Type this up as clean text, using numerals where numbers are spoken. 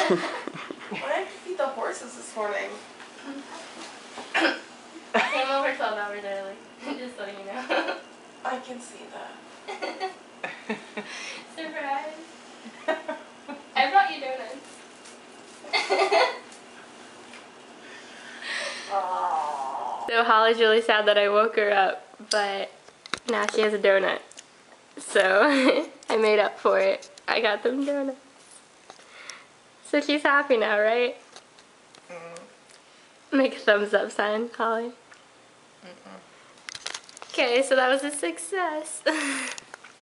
Why did I feed the horses this morning? I came over 12 hours early. Just letting you know. I can see that. Surprise. I brought you donuts. So Holly's really sad that I woke her up, but now she has a donut. So I made up for it. I got them donuts. So she's happy now, right? Make a thumbs up sign, Holly. Okay, so that was a success.